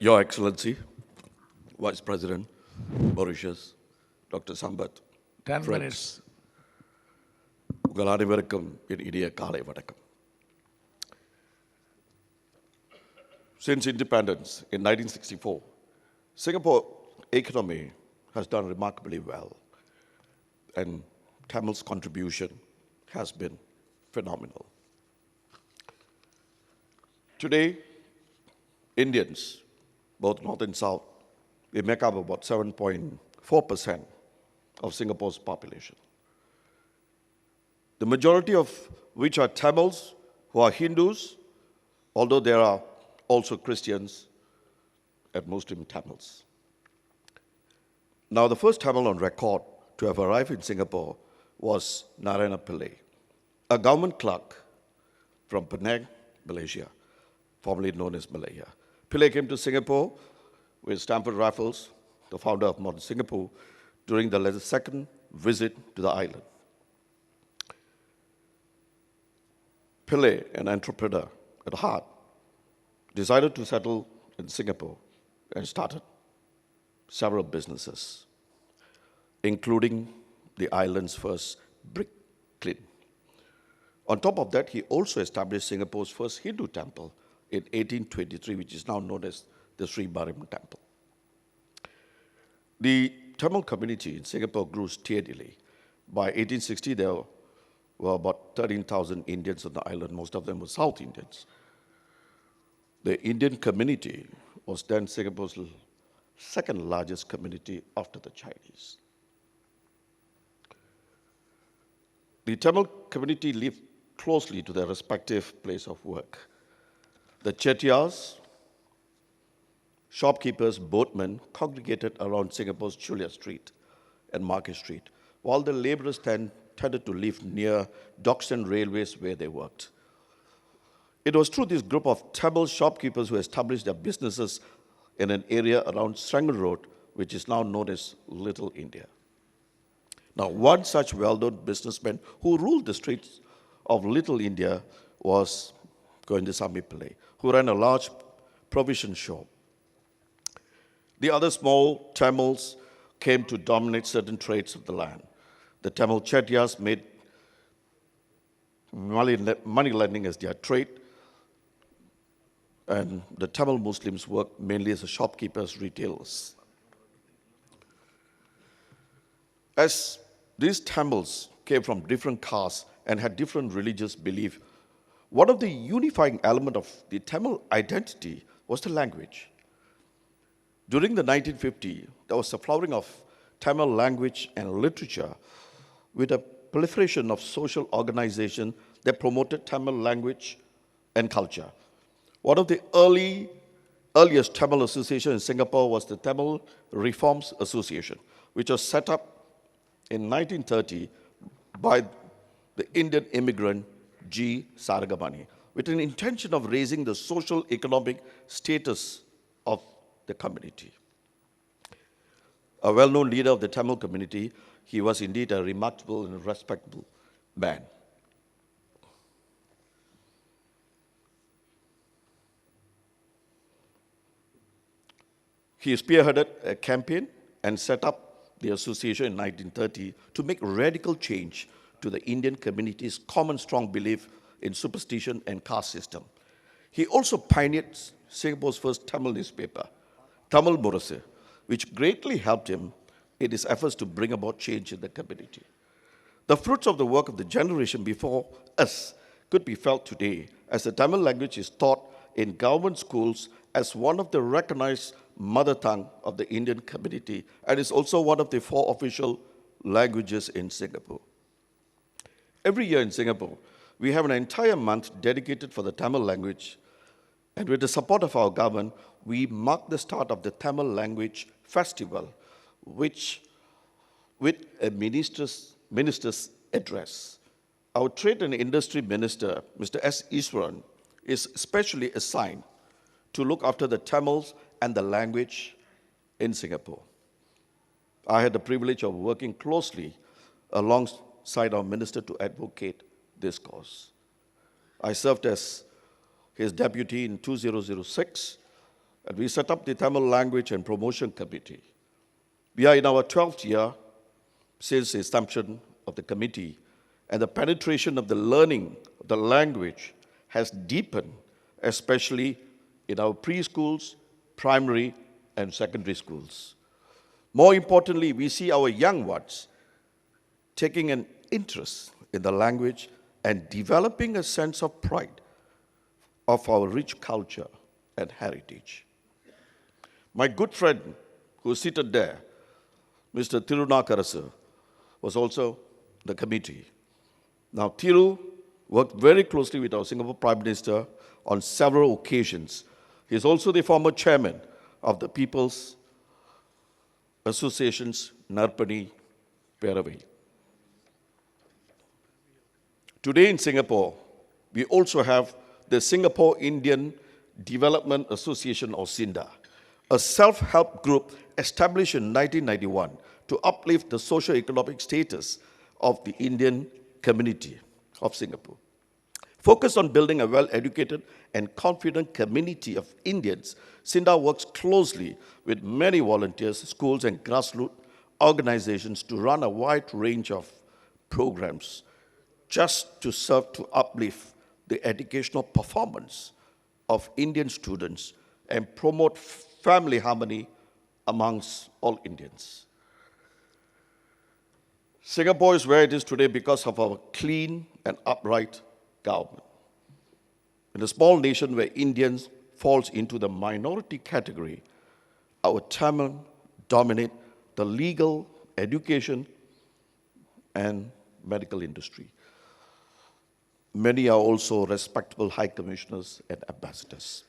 Your Excellency, Vice President Mauritius, Dr. Sambat, 10 friends, minutes. உங்கள் அனைவருக்கும் என் இனிய காலை வணக்கம். Since independence in 1964, Singapore economy has done remarkably well, and Tamil's contribution has been phenomenal. Today, Indians, both North and South, they make up about 7.4% of Singapore's population. The majority of which are Tamils who are Hindus, although there are also Christians and Muslim Tamils. Now, the first Tamil on record to have arrived in Singapore was Narayana Pillai, a government clerk from Penang, Malaysia, formerly known as Malaya. Pillai came to Singapore with Stamford Raffles, the founder of modern Singapore, during the second visit to the island. Pillai, an entrepreneur at heart, decided to settle in Singapore and started several businesses, including the island's first brick kiln. On top of that, he also established Singapore's first Hindu temple in 1823, which is now known as the Sri Mariamman Temple. The Tamil community in Singapore grew steadily. By 1860, there were about 13,000 Indians on the island. Most of them were South Indians. The Indian community was then Singapore's second largest community after the Chinese. The Tamil community lived closely to their respective place of work. The Chettiars, shopkeepers, boatmen congregated around Singapore's Chulia Street and Market Street, while the laborers tended to live near docks and railways where they worked. It was through this group of Tamil shopkeepers who established their businesses in an area around Chandroo Road, which is now known as Little India. Now, one such well-known businessman who ruled the streets of Little India was Goindasamy Pillai, who ran a large provision shop. The other small Tamils came to dominate certain trades of the land. The Tamil Chettiars made money lending as their trade, and the Tamil Muslims worked mainly as shopkeepers, retailers. As these Tamils came from different castes and had different religious beliefs, one of the unifying elements of the Tamil identity was the language. During the 1950s, there was a flowering of Tamil language and literature with a proliferation of social organizations that promoted Tamil language and culture. One of the earliest Tamil associations in Singapore was the Tamil Reforms Association, which was set up in 1930 by the Indian immigrant G. Saragamani, with an intention of raising the social economic status of the community. A well-known leader of the Tamil community, he was indeed a remarkable and respectable man. He spearheaded a campaign and set up the association in 1930 to make radical change to the Indian community's common strong belief in superstition and caste system. He also pioneered Singapore's first Tamil newspaper, Tamil Murassu, which greatly helped him in his efforts to bring about change in the community. The fruits of the work of the generation before us could be felt today, as the Tamil language is taught in government schools as one of the recognized mother tongue of the Indian community, and is also one of the 4 official languages in Singapore. Every year in Singapore, we have an entire month dedicated for the Tamil language, and with the support of our government, we mark the start of the Tamil Language Festival, which, with a minister's address. Our Trade and Industry Minister, Mr. S. Iswaran, is specially assigned to look after the Tamils and the language in Singapore. I had the privilege of working closely alongside our minister to advocate this cause. I served as his deputy in 2006 and we set up the Tamil Language and Promotion Committee. We are in our 12th year since the establishment of the committee, and the penetration of the learning of the language has deepened, especially in our preschools, primary, and secondary schools. More importantly, we see our young ones taking an interest in the language and developing a sense of pride of our rich culture and heritage. My good friend who is seated there, Mr. Tirunakarasu, was also the committee. Now, Thiru worked very closely with our Singapore Prime Minister on several occasions. He is also the former chairman of the People's Association's Narpani Peravai. Today in Singapore, we also have the Singapore Indian Development Association, or SINDA, a self-help group established in 1991 to uplift the socio-economic status of the Indian community of Singapore. Focused on building a well-educated and confident community of Indians, SINDA works closely with many volunteers, schools, and grassroots organizations to run a wide range of programs just to serve to uplift the educational performance of Indian students and promote family harmony amongst all Indians. Singapore is where it is today because of our clean and upright government. In a small nation where Indians falls into the minority category, our Tamil dominate the legal, education, and medical industry. Many are also respectable high commissioners and ambassadors.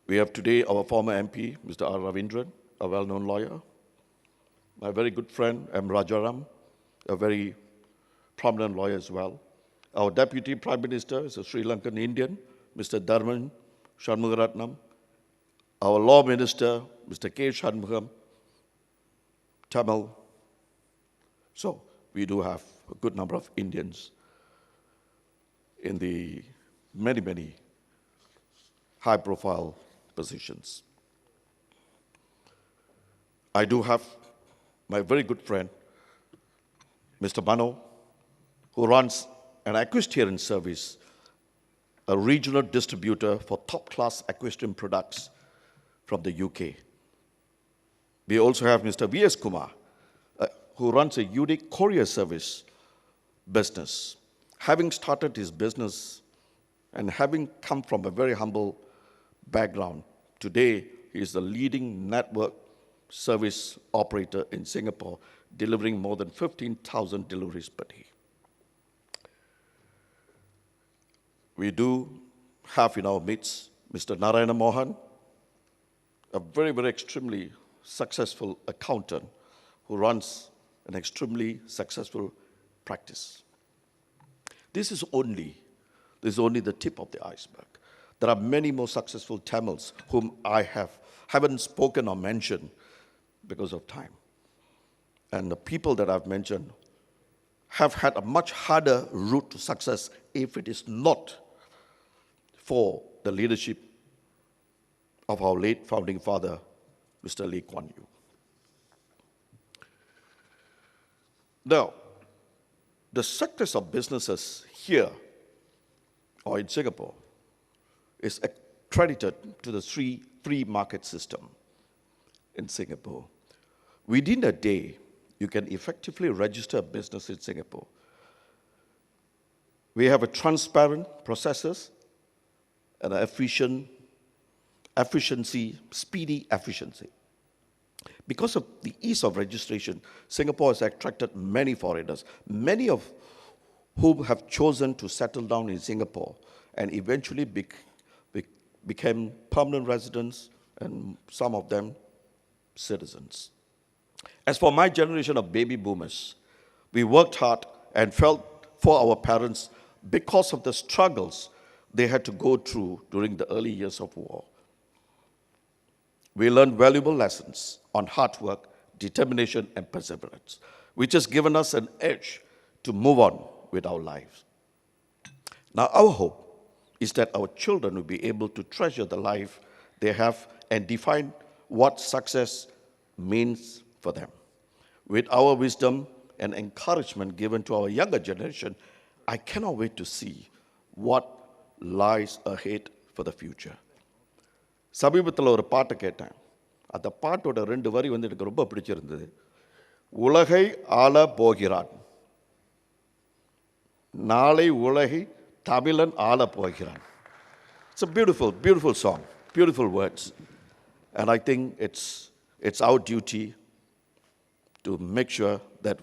We have today our former MP, Mr. R. Ravindran, a well-known lawyer, my very good friend, M. Rajaram, a very prominent lawyer as well. Our Deputy Prime Minister is a Sri Lankan Indian, Mr. Dharman Shanmugaratnam. Our Law Minister, Mr. K. Shanmugam, Tamil. So we do have a good number of Indians in the many high-profile positions. I do have my very good friend, Mr. Mano, who runs an equestrian service, a regional distributor for top-class equestrian products from the UK. We also have Mr. V.S. Kumar, who runs a unique courier service business. Having started his business and having come from a very humble background, today he is the leading network service operator in Singapore, delivering more than 15,000 deliveries per day. We do have in our midst Mr. Narayana Mohan, a very extremely successful accountant who runs an extremely successful practice. This is only the tip of the iceberg. There are many more successful Tamils whom I haven't spoken or mentioned because of time. And the people that I've mentioned have had a much harder route to success if it is not for the leadership of our late founding father, Mr. Lee Kuan Yew. Now, the success of businesses here or in Singapore is accredited to the free market system in Singapore. Within a day, you can effectively register a business in Singapore. We have a transparent processes and an speedy efficiency. Because of the ease of registration, Singapore has attracted many foreigners, many of whom have chosen to settle down in Singapore and eventually became permanent residents and some of them citizens. As for my generation of baby boomers, we worked hard and felt for our parents because of the struggles they had to go through during the early years of war. We learned valuable lessons on hard work, determination, and perseverance, which has given us an edge to move on with our lives. Now, our hope is that our children will be able to treasure the life they have and define what success means for them. With our wisdom and encouragement given to our younger generation, I cannot wait to see what lies ahead for the future. சமீபத்தில் ஒரு பாட்டை கேட்டேன். அந்த பாட்டோட 2 வரி வந்து எனக்கு ரொம்ப பிடிச்சிருந்தது. உலகை ஆள போகிறான், நாளை உலகை தமிழன் ஆள போகிறான். It's a beautiful, beautiful song, beautiful words. And I think it's our duty to make sure that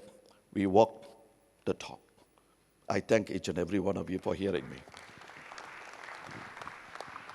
we walk the talk. I thank each and every one of you for hearing me.